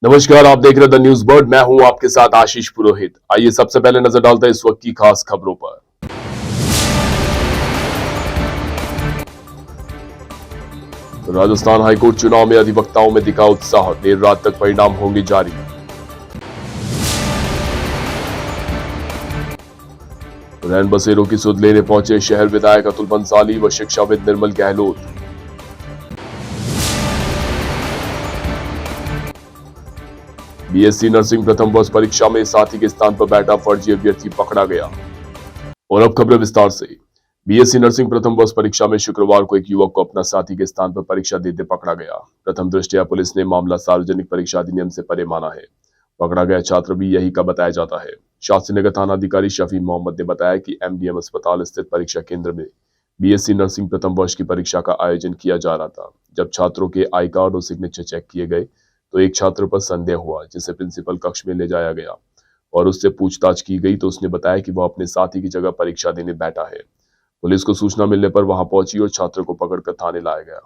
नमस्कार, आप देख रहे हैं द न्यूज बर्ड। मैं हूं आपके साथ आशीष पुरोहित। आइए सबसे पहले नजर डालते हैं इस वक्त की खास खबरों पर। राजस्थान हाईकोर्ट चुनाव में अधिवक्ताओं में दिखा उत्साह, देर रात तक परिणाम होंगे जारी। रैन बसेरों की सुध लेने पहुंचे शहर विधायक अतुल बंसाली व शिक्षाविद निर्मल गहलोत। बीएससी नर्सिंग प्रथम वर्ष परीक्षा में साथी के स्थान पर बैठा फर्जी अभ्यर्थी पकड़ा गया। और अब खबरें विस्तार से। बीएससी नर्सिंग प्रथम वर्ष परीक्षा में शुक्रवार को एक युवक को अपना साथी के स्थान पर परीक्षा देते पकड़ा गया। प्रथम दृष्टया पुलिस ने मामला सार्वजनिक परीक्षा अधिनियम से परे माना है। पकड़ा गया छात्र भी यही का बताया जाता है। शास्त्री नगर थाना अधिकारी शफी मोहम्मद ने बताया कि एमडीएम अस्पताल स्थित परीक्षा केंद्र में बीएससी नर्सिंग प्रथम वर्ष की परीक्षा का आयोजन किया जा रहा था। जब छात्रों के आई कार्ड और सिग्नेचर चेक किए गए तो एक छात्र पर संदेह हुआ, जिसे प्रिंसिपल कक्ष में ले जाया गया और उससे पूछताछ की गई तो उसने बताया कि वह अपने साथी की जगह परीक्षा देने बैठा है। पुलिस को सूचना मिलने पर वहां पहुंची और छात्र को पकड़कर थाने लाया गया।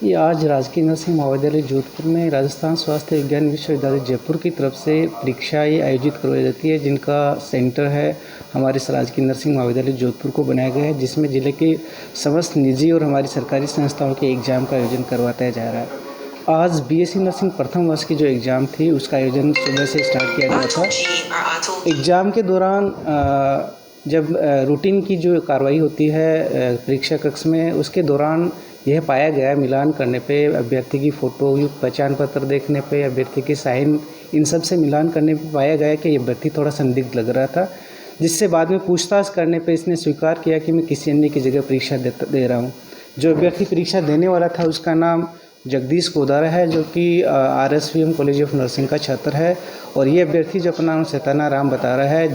ये आज राजकीय नर्सिंग महाविद्यालय जोधपुर में राजस्थान स्वास्थ्य विज्ञान विश्वविद्यालय जयपुर की तरफ से परीक्षाएं आयोजित करवाई जाती है, जिनका सेंटर है हमारे राजकीय नर्सिंग महाविद्यालय जोधपुर को बनाया गया है, जिसमें जिले के समस्त निजी और हमारी सरकारी संस्थाओं के एग्जाम का आयोजन करवाया जा रहा है। आज बीएससी नर्सिंग प्रथम वर्ष की जो एग्ज़ाम थी उसका आयोजन सुबह से स्टार्ट किया गया था। एग्ज़ाम के दौरान जब रूटीन की जो कार्रवाई होती है परीक्षा कक्ष में, उसके दौरान यह पाया गया मिलान करने पे, अभ्यर्थी की फ़ोटो युक्त पहचान पत्र देखने पे, अभ्यर्थी के साइन, इन सब से मिलान करने पे पाया गया कि ये अभ्यर्थी थोड़ा संदिग्ध लग रहा था, जिससे बाद में पूछताछ करने पे इसने स्वीकार किया कि मैं किसी अन्य की जगह परीक्षा दे रहा हूँ। जो अभ्यर्थी परीक्षा देने वाला था उसका नाम जगदीश गोदारा है, जो कि RSVM कॉलेज ऑफ नर्सिंग का छात्र है, और ये अभ्यर्थी जो अपना नाम सैताना राम बता रहा है,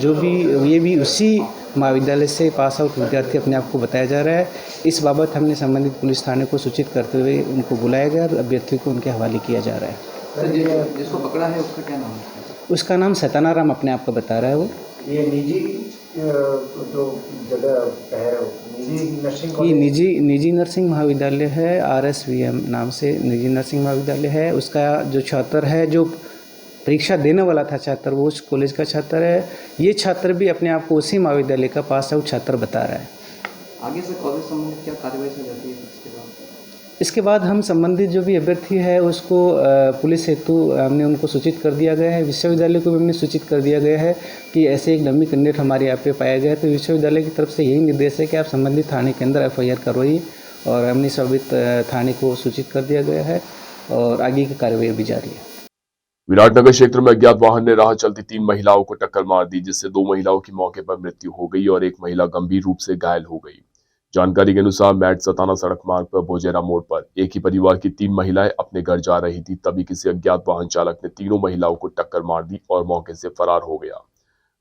ये भी उसी महाविद्यालय से पास आउट विद्यार्थी अपने आप को बताया जा रहा है। इस बाबत हमने संबंधित पुलिस थाने को सूचित करते हुए उनको बुलाया गया और अभ्यर्थी को उनके हवाले किया जा रहा है। सर, जिसको पकड़ा है उसका क्या नाम है? उसका नाम सैताना राम अपने आप को बता रहा है। वो ये निजी जो जगह है निजी नर्सिंग ये कॉलेज निजी नर्सिंग महाविद्यालय है, RSVM नाम से निजी नर्सिंग महाविद्यालय है। उसका जो छात्र है, जो परीक्षा देने वाला था छात्र, वो उस कॉलेज का छात्र है। ये छात्र भी अपने आप को उसी महाविद्यालय का पास आउट छात्र बता रहा है। आगे से कॉलेज संबंधित क्या कार्रवाई से जाती है इसके बाद हम संबंधित जो भी अभ्यर्थी है उसको पुलिस हेतु हमने उनको सूचित कर दिया गया है। विश्वविद्यालय को भी हमने सूचित कर दिया गया है कि ऐसे एक डमी कैंडिडेट हमारे यहाँ पे पाया गया है, तो विश्वविद्यालय की तरफ से यही निर्देश है कि आप संबंधित थाने के अंदर FIR करवाइए, और हमने संबंधित थाने को सूचित कर दिया गया है और आगे की कार्रवाई भी जारी है। विराटनगर क्षेत्र में अज्ञात वाहन ने राह चलती 3 महिलाओं को टक्कर मार दी, जिससे 2 महिलाओं की मौके पर मृत्यु हो गई और एक महिला गंभीर रूप से घायल हो गई। जानकारी के अनुसार मैट सताना सड़क मार्ग पर भोजेरा मोड़ पर एक ही परिवार की 3 महिलाएं अपने घर जा रही थी, तभी किसी अज्ञात वाहन चालक ने तीनों महिलाओं को टक्कर मार दी और मौके से फरार हो गया।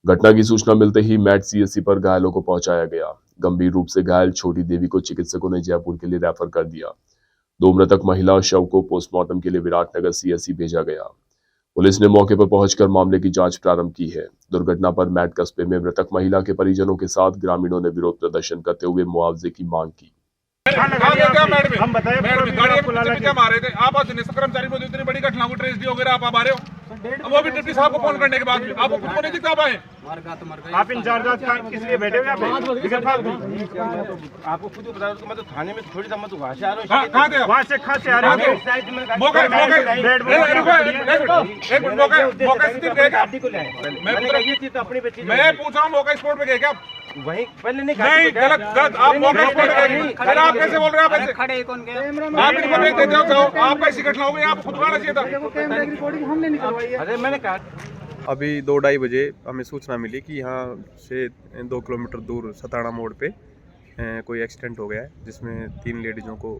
घटना की सूचना मिलते ही मैट CSC पर घायलों को पहुंचाया गया। गंभीर रूप से घायल छोटी देवी को चिकित्सकों ने जयपुर के लिए रेफर कर दिया। 2 मृतक महिला शव को पोस्टमार्टम के लिए विराटनगर CSC भेजा गया। पुलिस ने मौके पर पहुंचकर मामले की जांच प्रारंभ की है। दुर्घटना पर मैट कस्बे में मृतक महिला के परिजनों के साथ ग्रामीणों ने विरोध प्रदर्शन करते हुए मुआवजे की मांग की। हम बताए क्या मारे थे आप? कर्मचारी को इतनी बड़ी घटना को ट्रेजेडी वगैरह आप आ रहे हो, वो भी डिप्टी साहब को फोन करने के बाद आपको खुद को नहीं दिखता पाए। आप इंचार्ज किस लिए बैठे हुए आपको खुद बता रहा मैं तो थाने में थोड़ी सा मत वहां से आ रहा हूँ। कहाँ थे? वहां से कहाँ से आ रहे हो? मैं पूछ रहा हूँ मौका स्पोर्ट पे गए क्या? वहीं पहले नहीं गलत गलत आप मौका स्पोर्ट पे गए। फिर आप कैसे बोल रहे हो? आप खड़े कौन गए? आप इनको नहीं देते हो, आप कैसी घटना हो गई? आप खुद आना चाहिए था। अरे मैंने कहा अभी 2-2:30 बजे हमें सूचना मिली कि यहाँ से 2 किलोमीटर दूर सताना मोड़ पे कोई एक्सीडेंट हो गया है, जिसमें 3 लेडीज़ों को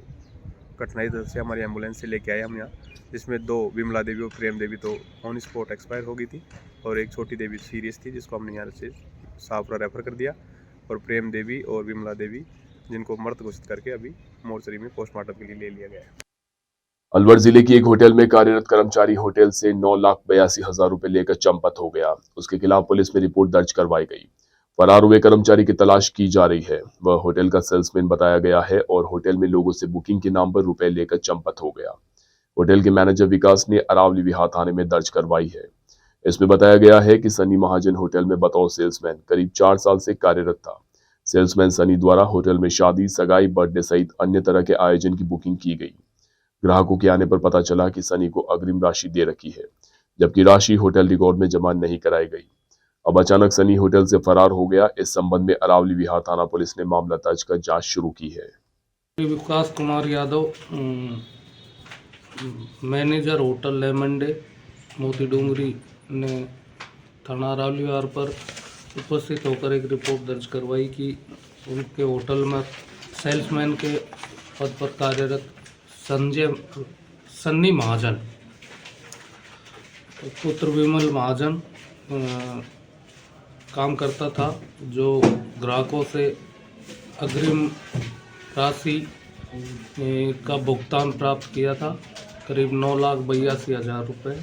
कठिनाई से हमारी एम्बुलेंस से लेके आए हम यहाँ, जिसमें 2 विमला देवी और प्रेम देवी तो ऑन स्पॉट एक्सपायर हो गई थी, और एक छोटी देवी सीरियस थी जिसको हमने यहाँ से शाहपुरा रेफर कर दिया, और प्रेम देवी और विमला देवी जिनको मृत घोषित करके अभी मोर्चरी में पोस्टमार्टम के लिए ले लिया गया है। अलवर जिले की एक होटल में कार्यरत कर्मचारी होटल से 9,82,000 रुपए लेकर चंपत हो गया। उसके खिलाफ पुलिस में रिपोर्ट दर्ज करवाई गई। फरार हुए कर्मचारी की तलाश की जा रही है। वह होटल का सेल्समैन बताया गया है और होटल में लोगों से बुकिंग के नाम पर रुपए लेकर चंपत हो गया। होटल के मैनेजर विकास ने अरावली विहार थाने में दर्ज करवाई है। इसमें बताया गया है कि सनी महाजन होटल में बतौर सेल्समैन करीब 4 साल से कार्यरत था। सेल्समैन सनी द्वारा होटल में शादी, सगाई, बर्थडे सहित अन्य तरह के आयोजन की बुकिंग की गई। ग्राहकों के आने पर पता चला कि सनी को अग्रिम राशि दे रखी है, जबकि राशि होटल रिकॉर्ड में जमा नहीं कराई गई। अब अचानक सनी होटल से फरार हो गया। इस संबंध में अरावली विहार थाना पुलिस ने मामला दर्ज कर जांच शुरू की है। Vikas Kumar Yadav, manager hotel Lemon Day Moti Dungri ने थाना अरावली विहार पर उपस्थित होकर एक रिपोर्ट दर्ज करवाई कि उनके होटल में सेल्समैन के पद पर कार्यरत सन्नी महाजन पुत्र विमल महाजन काम करता था, जो ग्राहकों से अग्रिम राशि का भुगतान प्राप्त किया था, करीब 9,82,000 रुपये।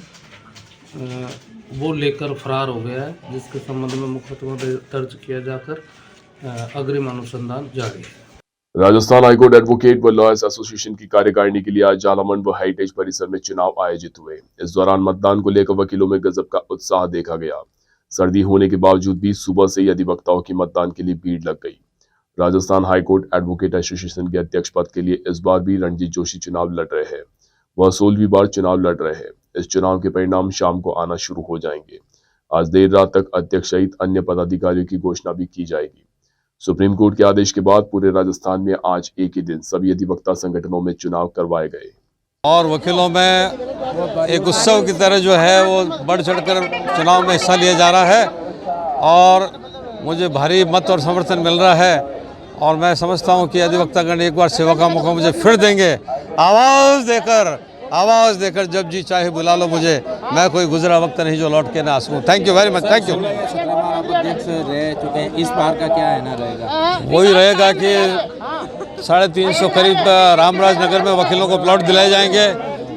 वो लेकर फरार हो गया है, जिसके संबंध में मुकदमा दर्ज किया जाकर अग्रिम अनुसंधान जारी है। राजस्थान हाईकोर्ट एडवोकेट व लॉयर्स एसोसिएशन की कार्यकारिणी के लिए आज झालामंड व हेरिटेज परिसर में चुनाव आयोजित हुए। इस दौरान मतदान को लेकर वकीलों में गजब का उत्साह देखा गया। सर्दी होने के बावजूद भी सुबह से ही अधिवक्ताओं की मतदान के लिए भीड़ लग गई। राजस्थान हाईकोर्ट एडवोकेट एसोसिएशन के अध्यक्ष पद के लिए इस बार भी रणजीत जोशी चुनाव लड़ रहे हैं। वह 16वीं बार चुनाव लड़ रहे हैं। इस चुनाव के परिणाम शाम को आना शुरू हो जाएंगे। आज देर रात तक अध्यक्ष सहित अन्य पदाधिकारियों की घोषणा भी की जाएगी। सुप्रीम कोर्ट के आदेश के बाद पूरे राजस्थान में आज एक ही दिन सभी अधिवक्ता संगठनों में चुनाव करवाए गए और वकीलों में एक उत्सव की तरह जो है वो बढ़ चढ़कर चुनाव में हिस्सा लिया जा रहा है और मुझे भारी मत और समर्थन मिल रहा है और मैं समझता हूं कि अधिवक्तागण एक बार सेवा का मौका मुझे फिर देंगे। आवाज़ देकर जब जी चाहे बुला लो मुझे, मैं कोई गुजरा वक्त नहीं जो लौट के ना आ सकूं। Thank you very much. Thank you. अध्यक्ष रह चुके हैं, इस बार का क्या है ना रहेगा? वही रहेगा कि 350 करीब रामराज नगर में वकीलों को प्लॉट दिलाए जाएंगे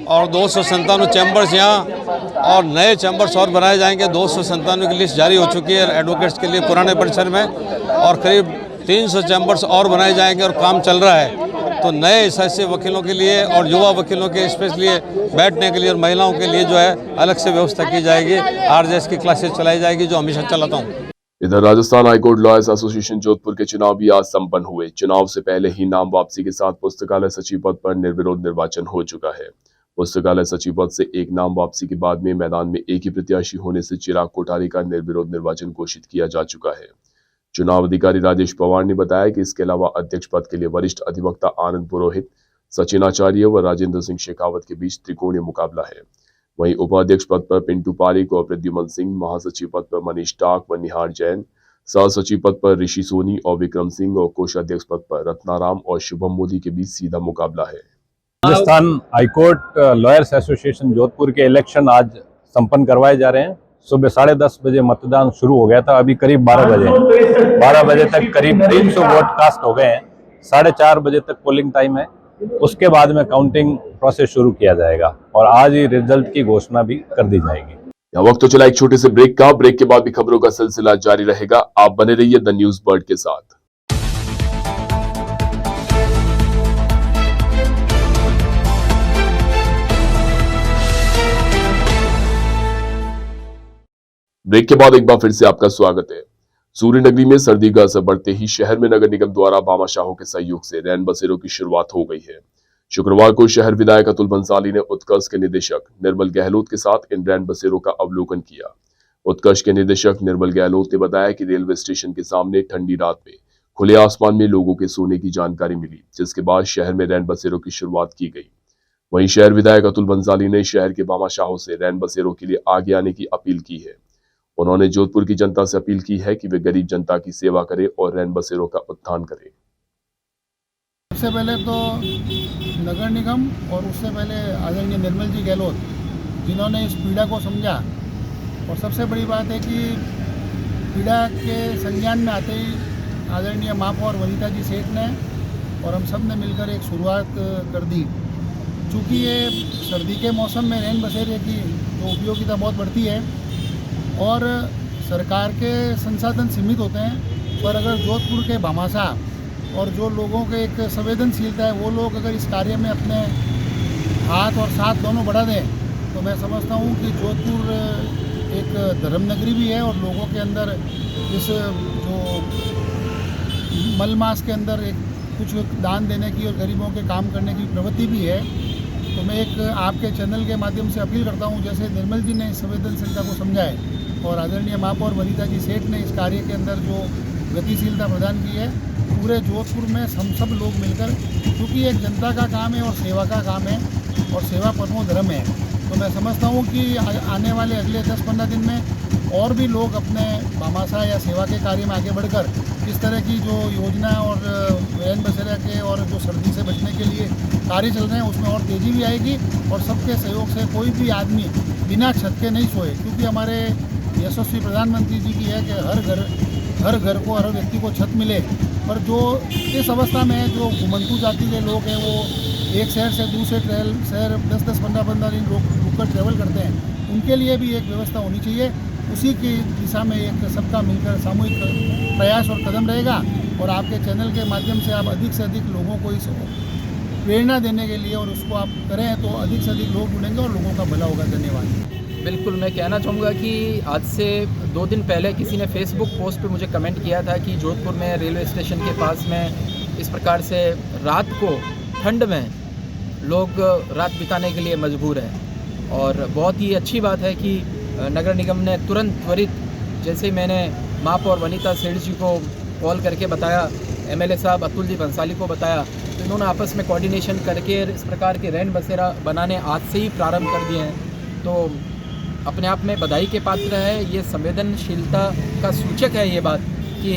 और 297 चैम्बर्स यहाँ और नए चैम्बर्स और बनाए जाएंगे। 297 की लिस्ट जारी हो चुकी है एडवोकेट्स के लिए पुराने परिसर में और करीब 300 चैम्बर्स और बनाए जाएंगे और काम चल रहा है। तो नए ऐसे वकीलों के लिए और युवा वकीलों के स्पेशली बैठने के लिए और महिलाओं के लिए जो है अलग से व्यवस्था की जाएगी। RJS की क्लासेस चलाई जाएगी जो हमेशा चलाता हूँ। इधर Rajasthan high court lawyers association Jodhpur के चुनाव भी आज संपन्न हुए। चुनाव से पहले ही नाम वापसी के साथ पुस्तकालय सचिव पद पर निर्विरोध निर्वाचन हो चुका है। पुस्तकालय सचिव पद से एक नाम वापसी के बाद में मैदान में एक ही प्रत्याशी होने से चिराग कोठारी का निर्विरोध निर्वाचन घोषित किया जा चुका है। चुनाव अधिकारी राजेश पवार ने बताया कि इसके अलावा अध्यक्ष पद के लिए वरिष्ठ अधिवक्ता आनंद पुरोहित, सचिन आचार्य व राजेंद्र सिंह शेखावत के बीच त्रिकोणीय मुकाबला है। वहीं उपाध्यक्ष पद पर पिंटू पारिक और प्रद्युमन सिंह, महासचिव पद पर मनीष टाक व निहार जैन, सह सचिव पद पर ऋषि सोनी और विक्रम सिंह और कोषाध्यक्ष पद पर रत्नाराम और शुभम मोदी के बीच सीधा मुकाबला है। Rajasthan high court lawyers association Jodhpur के इलेक्शन आज संपन्न करवाए जा रहे हैं। सुबह 10:30 बजे मतदान शुरू हो गया था। अभी करीब 12 बजे तक करीब 300 वोट कास्ट हो गए हैं। 4:30 बजे तक पोलिंग टाइम है। उसके बाद में काउंटिंग प्रोसेस शुरू किया जाएगा और आज ही रिजल्ट की घोषणा भी कर दी जाएगी। यह वक्त तो चला एक छोटे से ब्रेक का। ब्रेक के बाद भी खबरों का सिलसिला जारी रहेगा। आप बने रहिए द न्यूज बर्ड के साथ। ब्रेक के बाद एक बार फिर से आपका स्वागत है। सूर्य नगरी में सर्दी का असर बढ़ते ही शहर में नगर निगम द्वारा भामाशाहों के सहयोग से रैन बसेरों की शुरुआत हो गई है। शुक्रवार को शहर विधायक अतुल बंसाली ने उत्कर्ष के निदेशक निर्मल गहलोत के साथ इन रैन बसेरों का अवलोकन किया। उत्कर्ष के निदेशक निर्मल गहलोत ने बताया कि रेलवे स्टेशन के सामने ठंडी रात में खुले आसमान में लोगों के सोने की जानकारी मिली, जिसके बाद शहर में रैन बसेरों की शुरुआत की गई। वहीं शहर विधायक अतुल बंसाली ने शहर के भामाशाहों से रैन बसेरों के लिए आगे आने की अपील की है। उन्होंने जोधपुर की जनता से अपील की है कि वे गरीब जनता की सेवा करें और रैन बसेरों का उत्थान करें। सबसे पहले तो नगर निगम और उससे पहले आदरणीय निर्मल जी गहलोत, जिन्होंने इस पीड़ा को समझा, और सबसे बड़ी बात है कि पीड़ा के संज्ञान में आते ही आदरणीय महापौर वनिता जी सेठ ने और हम सब ने मिलकर एक शुरुआत कर दी। चूँकि ये सर्दी के मौसम में रैन बसेरे की तो उपयोगिता बहुत बढ़ती है और सरकार के संसाधन सीमित होते हैं, पर अगर जोधपुर के भामाशाह और जो लोगों के एक संवेदनशीलता है वो लोग अगर इस कार्य में अपने हाथ और साथ दोनों बढ़ा दें तो मैं समझता हूँ कि जोधपुर एक धर्मनगरी भी है और लोगों के अंदर इस जो मलमास के अंदर एक कुछ दान देने की और गरीबों के काम करने की प्रवृत्ति भी है। तो मैं एक आपके चैनल के माध्यम से अपील करता हूँ, जैसे निर्मल जी ने संवेदनशीलता को समझा है और आदरणीय महापौर वनिता जी सेठ ने इस कार्य के अंदर जो गतिशीलता प्रदान की है, पूरे जोधपुर में हम सब लोग मिलकर, क्योंकि एक जनता का काम है और सेवा का काम है और सेवा परमो धर्म है, तो मैं समझता हूँ कि आने वाले अगले 10-15 दिन में और भी लोग अपने भामाशाह या सेवा के कार्य में आगे बढ़कर इस तरह की जो योजना और रैन बसेरा के और जो सर्दी से बचने के लिए कार्य चल रहे हैं उसमें और तेज़ी भी आएगी और सबके सहयोग से कोई भी आदमी बिना छत के नहीं सोए, क्योंकि हमारे यशस्वी प्रधानमंत्री जी की है कि हर घर को, हर व्यक्ति को छत मिले। पर जो इस अवस्था में जो घुमंतु जाति के लोग हैं वो एक शहर से दूसरे शहर 10-10, 15-15 दिन रुककर ट्रैवल करते हैं, उनके लिए भी एक व्यवस्था होनी चाहिए। उसी की दिशा में एक सबका मिलकर सामूहिक प्रयास और कदम रहेगा और आपके चैनल के माध्यम से आप अधिक से अधिक लोगों को इस प्रेरणा देने के लिए और उसको आप करें तो अधिक से अधिक लोग जुड़ेंगे और लोगों का भला होगा। धन्यवाद। बिल्कुल, मैं कहना चाहूँगा कि आज से 2 दिन पहले किसी ने फेसबुक पोस्ट पे मुझे कमेंट किया था कि जोधपुर में रेलवे स्टेशन के पास में इस प्रकार से रात को ठंड में लोग रात बिताने के लिए मजबूर हैं और बहुत ही अच्छी बात है कि नगर निगम ने तुरंत त्वरित, जैसे मैंने महापौर वनिता सेठ जी को कॉल करके बताया, एमएलए साहब अतुल जी भंसाली को बताया, तो इन्होंने आपस में कोऑर्डिनेशन करके इस प्रकार के रैन बसेरा बनाने आज से ही प्रारंभ कर दिए हैं। तो अपने आप में बधाई के पात्र है। ये संवेदनशीलता का सूचक है ये बात कि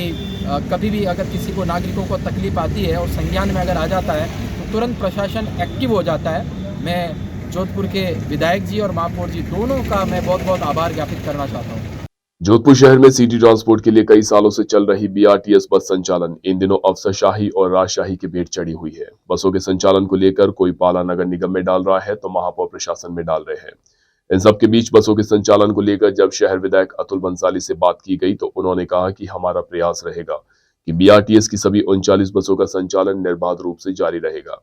कभी भी अगर किसी को, नागरिकों को तकलीफ आती है और संज्ञान में अगर आ जाता है तो तुरंत प्रशासन एक्टिव हो जाता है। मैं जोधपुर के विधायक जी और महापौर जी दोनों का मैं बहुत बहुत आभार ज्ञापित करना चाहता हूँ। जोधपुर शहर में सिटी ट्रांसपोर्ट के लिए कई सालों से चल रही BRTS बस संचालन इन दिनों अफसरशाही और राजशाही की भेंट चढ़ी हुई है। बसों के संचालन को लेकर कोई पाला नगर निगम में डाल रहा है तो महापौर प्रशासन में डाल रहे हैं। इन सब के बीच बसों के संचालन को लेकर जब शहर विधायक अतुल बंसाली से बात की गई तो उन्होंने कहा कि हमारा प्रयास रहेगा कि BRTS की सभी 39 बसों का संचालन निर्बाध रूप से जारी रहेगा।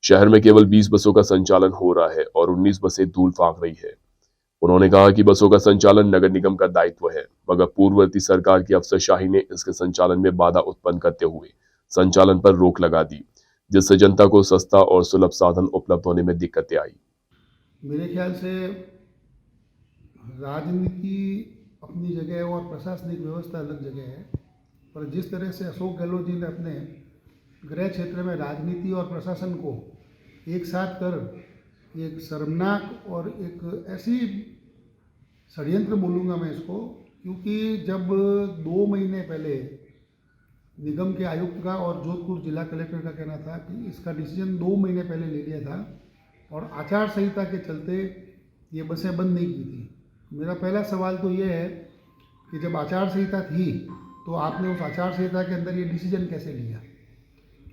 शहर में केवल 20 बसों का संचालन हो रहा है और 19 बसें धूल फांक रही है। उन्होंने कहा कि बसों का संचालन नगर निगम का दायित्व है, मगर पूर्ववर्ती सरकार की अफसरशाही ने इसके संचालन में बाधा उत्पन्न करते हुए संचालन पर रोक लगा दी, जिससे जनता को सस्ता और सुलभ साधन उपलब्ध होने में दिक्कतें आई। मेरे ख्याल से राजनीति अपनी जगह और प्रशासनिक व्यवस्था अलग जगह है, पर जिस तरह से अशोक गहलोत जी ने अपने गृह क्षेत्र में राजनीति और प्रशासन को एक साथ कर एक शर्मनाक और एक ऐसी षड्यंत्र बोलूँगा मैं इसको, क्योंकि जब 2 महीने पहले निगम के आयुक्त का और जोधपुर जिला कलेक्टर का कहना था कि इसका डिसीजन 2 महीने पहले ले लिया था और आचार संहिता के चलते ये बसें बंद नहीं की थी। मेरा पहला सवाल तो ये है कि जब आचार संहिता थी तो आपने उस आचार संहिता के अंदर ये डिसीजन कैसे लिया,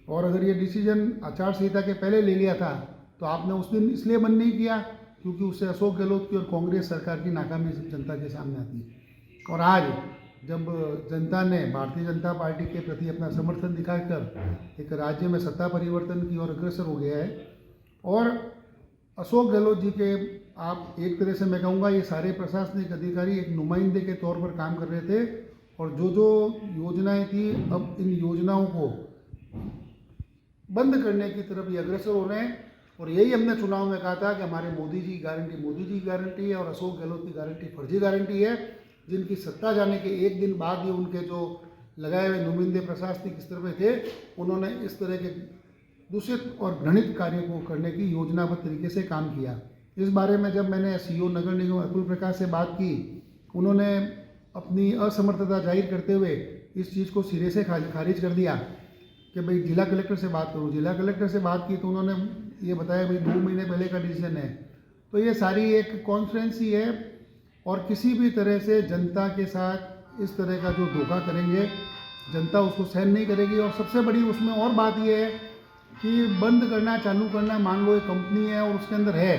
और अगर ये डिसीजन आचार संहिता के पहले ले लिया था तो आपने उस दिन इसलिए बंद नहीं किया क्योंकि उससे अशोक गहलोत की और कांग्रेस सरकार की नाकामी जनता के सामने आती। और आज जब जनता ने भारतीय जनता पार्टी के प्रति अपना समर्थन दिखाकर एक राज्य में सत्ता परिवर्तन की ओर अग्रसर हो गया है और अशोक गहलोत जी के, आप एक तरह से मैं कहूँगा ये सारे प्रशासनिक अधिकारी एक नुमाइंदे के तौर पर काम कर रहे थे और जो जो योजनाएं थी अब इन योजनाओं को बंद करने की तरफ ये अग्रसर हो रहे हैं। और यही हमने चुनाव में कहा था कि हमारे मोदी जी की गारंटी है और अशोक गहलोत की गारंटी फर्जी गारंटी है, जिनकी सत्ता जाने के एक दिन बाद ही उनके जो लगाए हुए नुमाइंदे प्रशासनिक स्तर पर थे उन्होंने इस तरह के दूषित और घृणित कार्य को करने की योजनाबद्ध तरीके से काम किया। इस बारे में जब मैंने CEO नगर निगम अतुल प्रकाश से बात की, उन्होंने अपनी असमर्थता जाहिर करते हुए इस चीज़ को सिरे से खारिज कर दिया कि भाई जिला कलेक्टर से बात करो। जिला कलेक्टर से बात की तो उन्होंने ये बताया भाई 2 महीने पहले का डिसीजन है। तो ये सारी एक कॉन्फ्रेंस ही है और किसी भी तरह से जनता के साथ इस तरह का जो धोखा करेंगे जनता उसको सहन नहीं करेगी। और सबसे बड़ी उसमें और बात ये है कि बंद करना चालू करना, मान लो एक कंपनी है और उसके अंदर है,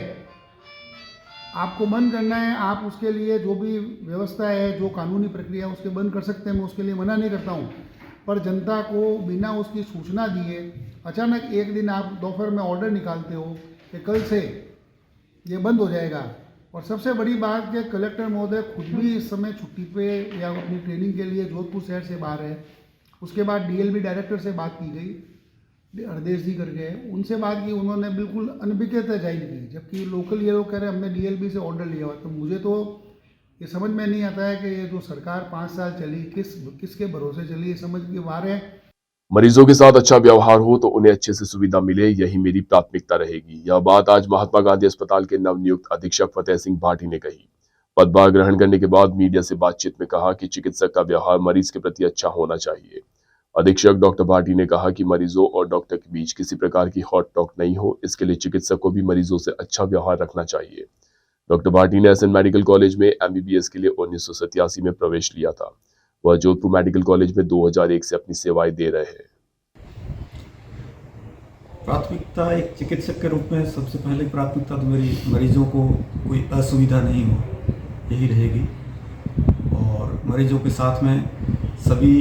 आपको बंद करना है, आप उसके लिए जो भी व्यवस्था है, जो कानूनी प्रक्रिया है उसके बंद कर सकते हैं, मैं उसके लिए मना नहीं करता हूँ। पर जनता को बिना उसकी सूचना दिए अचानक एक दिन आप दोपहर में ऑर्डर निकालते हो कि कल से ये बंद हो जाएगा। और सबसे बड़ी बात कि कलेक्टर महोदय खुद भी इस समय छुट्टी पे या अपनी ट्रेनिंग के लिए जोधपुर शहर से बाहर है। उसके बाद डीएलबी डायरेक्टर से बात की गई, हरदेश जी करके, उनसे बात की, उन्होंने बिल्कुल अनभिज्ञता जाहिर की, जबकि लोकल ये लोग कह रहे हैं हमने डीएलबी से ऑर्डर लिया हुआ। तो मुझे तो ये समझ में नहीं आता है कि ये जो सरकार 5 साल चली किसके भरोसे चली, ये समझ के बाहर है। मरीजों के साथ अच्छा व्यवहार हो तो उन्हें अच्छे से सुविधा मिले, यही मेरी प्राथमिकता रहेगी। यह बात आज महात्मा गांधी अस्पताल के नवनियुक्त अधीक्षक फतेह सिंह भाटी ने कही। पदभार ग्रहण करने के बाद मीडिया से बातचीत में कहा कि चिकित्सक का व्यवहार मरीज के प्रति अच्छा होना चाहिए। अधीक्षक डॉक्टर भाटी ने कहा कि मरीजों और डॉक्टर के बीच किसी प्रकार की हॉट टॉक नहीं हो, इसके लिए चिकित्सक को भी मरीजों से अच्छा व्यवहार रखना चाहिए। डॉक्टर भाटी ने एसएन मेडिकल कॉलेज में एमबीबीएस के लिए 1987 में प्रवेश लिया था। वह जोधपुर मेडिकल कॉलेज में 2001 से अपनी सेवाएं दे रहे हैं। प्राथमिकता एक चिकित्सक के रूप में सबसे पहले प्राथमिकता तो मेरी मरीजों को कोई असुविधा नहीं हो, यही रहेगी। और मरीजों के साथ में सभी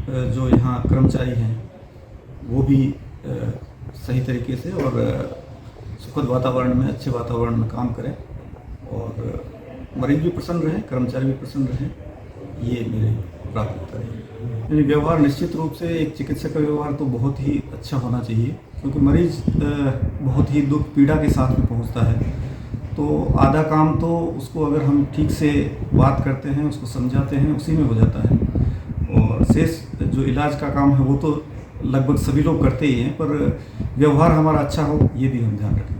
जो यहाँ कर्मचारी हैं वो भी सही तरीके से और सुखद वातावरण में, अच्छे वातावरण में काम करें और मरीज भी प्रसन्न रहें, कर्मचारी भी प्रसन्न रहें, ये मेरी प्राथमिकता है। यानी व्यवहार निश्चित रूप से एक चिकित्सक का व्यवहार तो बहुत ही अच्छा होना चाहिए, क्योंकि मरीज बहुत ही दुख पीड़ा के साथ में पहुंचता है। तो आधा काम तो उसको अगर हम ठीक से बात करते हैं, उसको समझाते हैं, उसी में हो जाता है। और शेष जो इलाज का काम है वो तो लगभग सभी लोग करते ही हैं, पर व्यवहार हमारा अच्छा हो ये भी हम ध्यान रखें।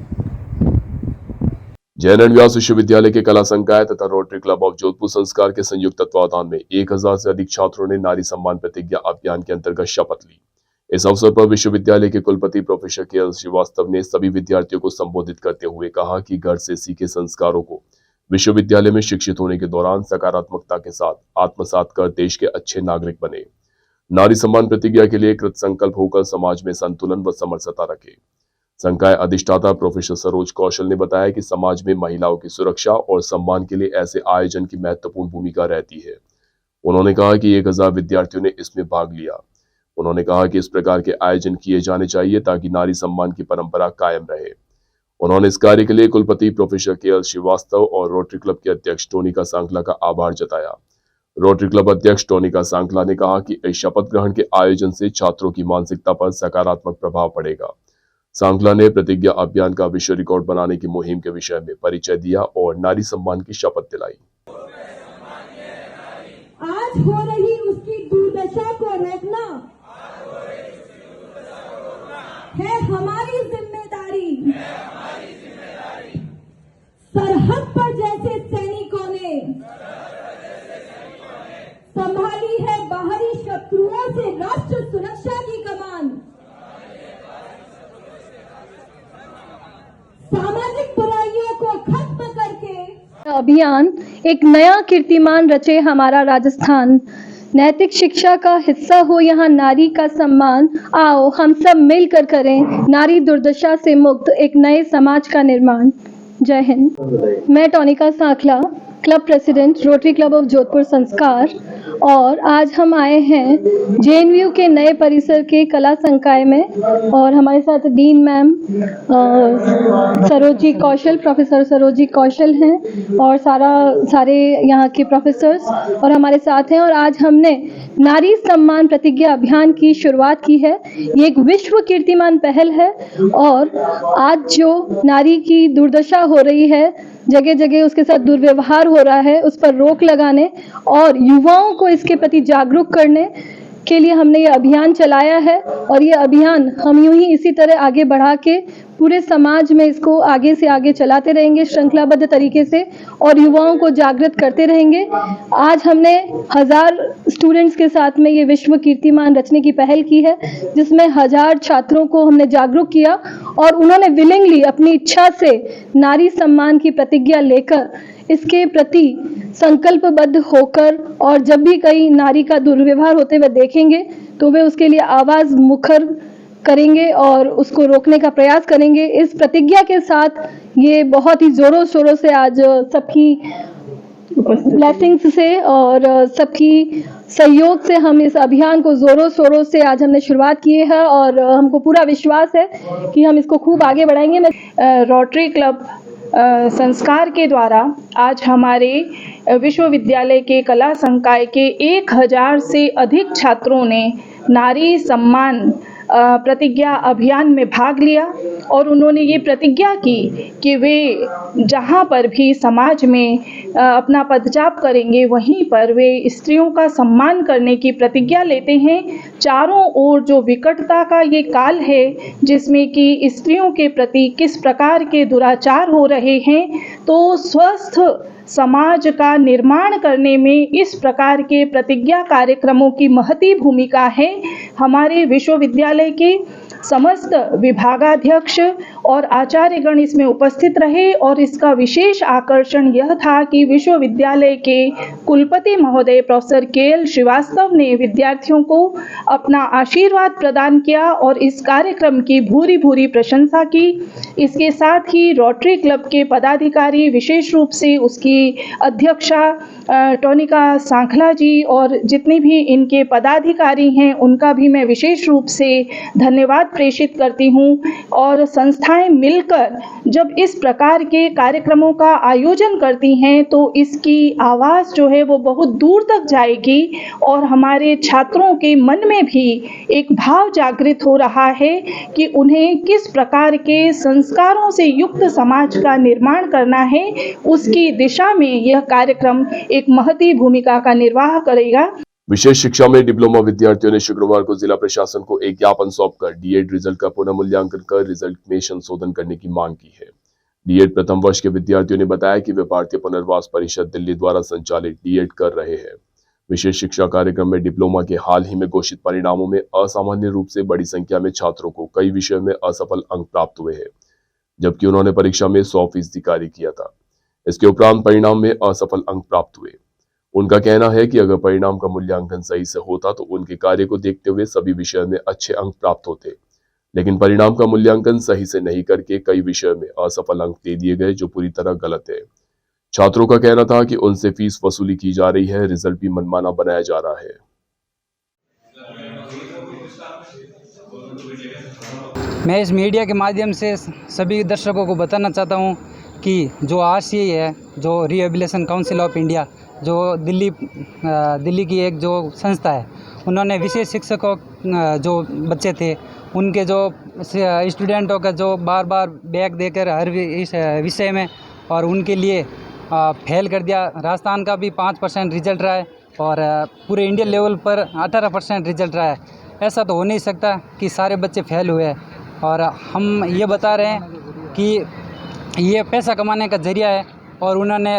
जयनारायण व्यास विश्वविद्यालय के कला संकाय तथा रोटरी क्लब ऑफ जोधपुर संस्कार के संयुक्त तत्वावधान में 1000 से अधिक छात्रों ने नारी सम्मान प्रतिज्ञा अभियान के अंतर्गत शपथ ली। इस अवसर पर विश्वविद्यालय के कुलपति प्रोफेसर के श्रीवास्तव ने सभी विद्यार्थियों को संबोधित करते हुए कहा कि घर से सीखे संस्कारों को विश्वविद्यालय में शिक्षित होने के दौरान सकारात्मकता के साथ आत्मसात कर देश के अच्छे नागरिक बने। नारी सम्मान प्रतिज्ञा के लिए कृत संकल्प होकर समाज में संतुलन व समरसता रखे। संकाय अधिष्ठाता प्रोफेसर सरोज कौशल ने बताया कि समाज में महिलाओं की सुरक्षा और सम्मान के लिए ऐसे आयोजन की महत्वपूर्ण भूमिका रहती है। उन्होंने कहा कि 1000 विद्यार्थियों ने इसमें भाग लिया। उन्होंने कहा कि इस प्रकार के आयोजन किए जाने चाहिए ताकि नारी सम्मान की परंपरा कायम रहे। उन्होंने इस कार्य के लिए कुलपति प्रोफेसर के श्रीवास्तव और रोटरी क्लब के अध्यक्ष टोनिका सांकला का आभार जताया। रोटरी क्लब अध्यक्ष टोनिका सांकला ने कहा कि इस शपथ ग्रहण के आयोजन से छात्रों की मानसिकता पर सकारात्मक प्रभाव पड़ेगा। सांकला ने प्रतिज्ञा अभियान का विश्व रिकॉर्ड बनाने की मुहिम के विषय में परिचय दिया और नारी सम्मान की शपथ दिलाई। आज हो रही उसकी दुर्दशा को रोकना है हमारी जिम्मेदारी। सरहद पर जैसे सैनिकों ने संभाली है बाहरी शत्रुओं से राष्ट्र सुरक्षा की कमान, सामाजिक बुराइयों को खत्म करके अभियान एक नया कीर्तिमान रचे हमारा राजस्थान। नैतिक शिक्षा का हिस्सा हो यहाँ नारी का सम्मान। आओ हम सब मिलकर करें नारी दुर्दशा से मुक्त एक नए समाज का निर्माण। जय हिंद। मैं Tonika Sankla, club president, Rotary club of Jodhpur Sanskar, और आज हम आए हैं जेएनयू के नए परिसर के कला संकाय में और हमारे साथ डीन मैम सरोजी कौशल, प्रोफेसर सरोजी कौशल हैं और सारे यहाँ के प्रोफेसर्स और हमारे साथ हैं। और आज हमने नारी सम्मान प्रतिज्ञा अभियान की शुरुआत की है। ये एक विश्व कीर्तिमान पहल है और आज जो नारी की दुर्दशा हो रही है, जगह जगह उसके साथ दुर्व्यवहार हो रहा है, उस पर रोक लगाने और युवाओं को इसके प्रति जागरूक करने के लिए हमने ये अभियान चलाया है। और ये अभियान हम यूं ही इसी तरह आगे बढ़ा के पूरे समाज में इसको आगे से आगे चलाते रहेंगे श्रृंखलाबद्ध तरीके से और युवाओं को जागृत करते रहेंगे। आज हमने 1000 स्टूडेंट्स के साथ में ये विश्व कीर्तिमान रचने की पहल की है, जिसमें 1000 छात्रों को हमने जागरूक किया और उन्होंने विलिंगली अपनी इच्छा से नारी सम्मान की प्रतिज्ञा लेकर इसके प्रति संकल्पबद्ध होकर, और जब भी कहीं नारी का दुर्व्यवहार होते हुए देखेंगे तो वे उसके लिए आवाज मुखर करेंगे और उसको रोकने का प्रयास करेंगे। इस प्रतिज्ञा के साथ ये बहुत ही जोरों शोरों से आज सबकी ब्लेसिंग्स से और सबकी सहयोग से हम इस अभियान को जोरों शोरों से आज हमने शुरुआत की है और हमको पूरा विश्वास है कि हम इसको खूब आगे बढ़ाएंगे। मैं रोटरी क्लब संस्कार के द्वारा आज हमारे विश्वविद्यालय के कला संकाय के 1000 से अधिक छात्रों ने नारी सम्मान प्रतिज्ञा अभियान में भाग लिया और उन्होंने ये प्रतिज्ञा की कि वे जहाँ पर भी समाज में अपना पदचाप करेंगे वहीं पर वे स्त्रियों का सम्मान करने की प्रतिज्ञा लेते हैं। चारों ओर जो विकटता का ये काल है जिसमें कि स्त्रियों के प्रति किस प्रकार के दुराचार हो रहे हैं, तो स्वस्थ समाज का निर्माण करने में इस प्रकार के प्रतिज्ञा कार्यक्रमों की महती भूमिका है। हमारे विश्वविद्यालय के समस्त विभागाध्यक्ष और आचार्यगण इसमें उपस्थित रहे और इसका विशेष आकर्षण यह था कि विश्वविद्यालय के कुलपति महोदय प्रोफेसर के.एल. श्रीवास्तव ने विद्यार्थियों को अपना आशीर्वाद प्रदान किया और इस कार्यक्रम की भूरी भूरी प्रशंसा की। इसके साथ ही रोटरी क्लब के पदाधिकारी, विशेष रूप से उसकी अध्यक्षा टोनिका सांखला जी और जितने भी इनके पदाधिकारी हैं उनका भी मैं विशेष रूप से धन्यवाद प्रेषित करती हूँ। और संस्थाएं मिलकर जब इस प्रकार के कार्यक्रमों का आयोजन करती हैं तो इसकी आवाज़ जो है वो बहुत दूर तक जाएगी और हमारे छात्रों के मन में भी एक भाव जागृत हो रहा है कि उन्हें किस प्रकार के संस्कारों से युक्त समाज का निर्माण करना है। उसकी दिशा में यह कार्यक्रम एक महती भूमिका का निर्वाह करेगा। विशेष शिक्षा में डिप्लोमा विद्यार्थियों ने शुक्रवार को जिला प्रशासन को एक ज्ञापन सौंपकर डीएड रिजल्ट का पुनः मूल्यांकन कर रिजल्ट में संशोधन करने की मांग की है। डीएड प्रथम वर्ष के विद्यार्थियों ने बताया कि वे भारतीय पुनर्वास परिषद दिल्ली द्वारा संचालित डीएड कर रहे हैं। विशेष शिक्षा कार्यक्रम में डिप्लोमा के हाल ही में घोषित परिणामों में असामान्य रूप से बड़ी संख्या में छात्रों को कई विषयों में असफल अंक प्राप्त हुए हैं, जबकि उन्होंने परीक्षा में 100% कार्य किया था। इसके उपरांत परिणाम में असफल अंक प्राप्त हुए। उनका कहना है कि अगर परिणाम का मूल्यांकन सही से होता तो उनके कार्य को देखते हुए सभी विषयों में अच्छे अंक प्राप्त होते, लेकिन परिणाम का मूल्यांकन सही से नहीं करके कई विषयों में असफल अंक दे दिए गए, जो पूरी तरह गलत है। छात्रों का कहना था कि उनसे फीस वसूली की जा रही है, रिजल्ट भी मनमाना बनाया जा रहा है। मैं इस मीडिया के माध्यम से सभी दर्शकों को बताना चाहता हूं कि जो RCI है, जो रिहेबिलिटेशन काउंसिल ऑफ इंडिया, जो दिल्ली की एक जो संस्था है, उन्होंने विशेष शिक्षकों जो बच्चे थे उनके जो स्टूडेंटों का जो बार बार बैक देकर हर इस विषय में और उनके लिए फेल कर दिया। राजस्थान का भी 5% रिजल्ट रहा है और पूरे इंडिया लेवल पर 18% रिजल्ट रहा है। ऐसा तो हो नहीं सकता कि सारे बच्चे फेल हुए हैं। और हम ये बता रहे हैं कि ये पैसा कमाने का जरिया है और उन्होंने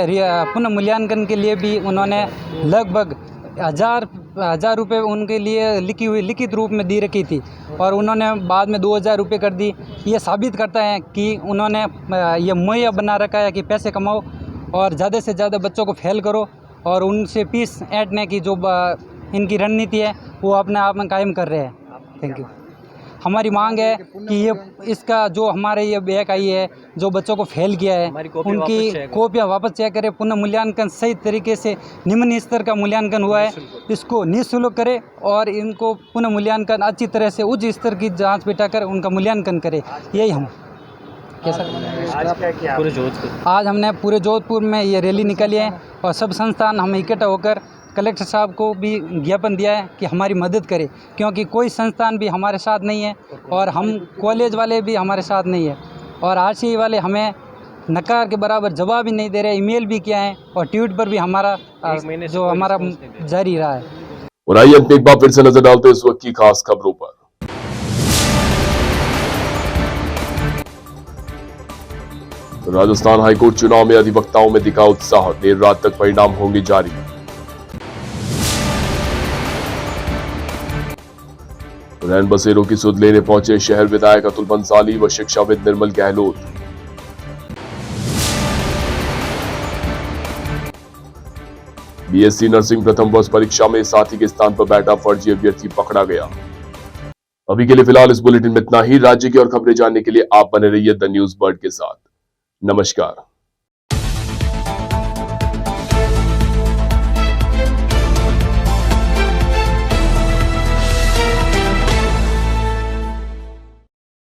पुनः मूल्यांकन के लिए भी उन्होंने लगभग 1000 रुपये उनके लिए लिखित रूप में दी रखी थी और उन्होंने बाद में 2000 रुपये कर दी। ये साबित करता है कि उन्होंने ये मुहैया बना रखा है कि पैसे कमाओ और ज़्यादा से ज़्यादा बच्चों को फेल करो और उनसे फीस ऐंठने की जो इनकी रणनीति है वो अपने आप में कायम कर रहे हैं। Thank you. हमारी मांग है कि ये इसका जो हमारे ये बैक आई है, जो बच्चों को फेल किया है, उनकी कॉपियाँ वापस चेक करें। पुनः मूल्यांकन सही तरीके से निम्न स्तर का मूल्यांकन हुआ है, इसको निःशुल्क करें और इनको पुनः मूल्यांकन अच्छी तरह से उच्च स्तर की जांच बिठाकर उनका मूल्यांकन करें। यही हम आज हमने पूरे जोधपुर में ये रैली निकाली है और सब संस्थान हम इकट्ठा होकर कलेक्टर साहब को भी ज्ञापन दिया है कि हमारी मदद करें, क्योंकि कोई संस्थान भी हमारे साथ नहीं है और हम कॉलेज वाले भी हमारे साथ नहीं है और RCI वाले हमें नकार के बराबर जवाब ही नहीं दे रहे। ईमेल भी किया है और ट्वीट पर भी हमारा जो हमारा जारी रहा है। और आइए अंत में एक बार फिर से नजर डालते हैं इस वक्त की खास खबरों पर। राजस्थान हाईकोर्ट चुनाव में अधिवक्ताओं में दिखा उत्साह, देर रात तक परिणाम होंगे जारी। रैन बसेरों की सुध लेने पहुंचे शहर विधायक अतुल बंसाली व शिक्षाविद निर्मल गहलोत। BSc नर्सिंग प्रथम वर्ष परीक्षा में साथी के स्थान पर बैठा फर्जी अभ्यर्थी पकड़ा गया। अभी के लिए फिलहाल इस बुलेटिन में इतना ही। राज्य की और खबरें जानने के लिए आप बने रहिए द न्यूज बर्ड के साथ। नमस्कार।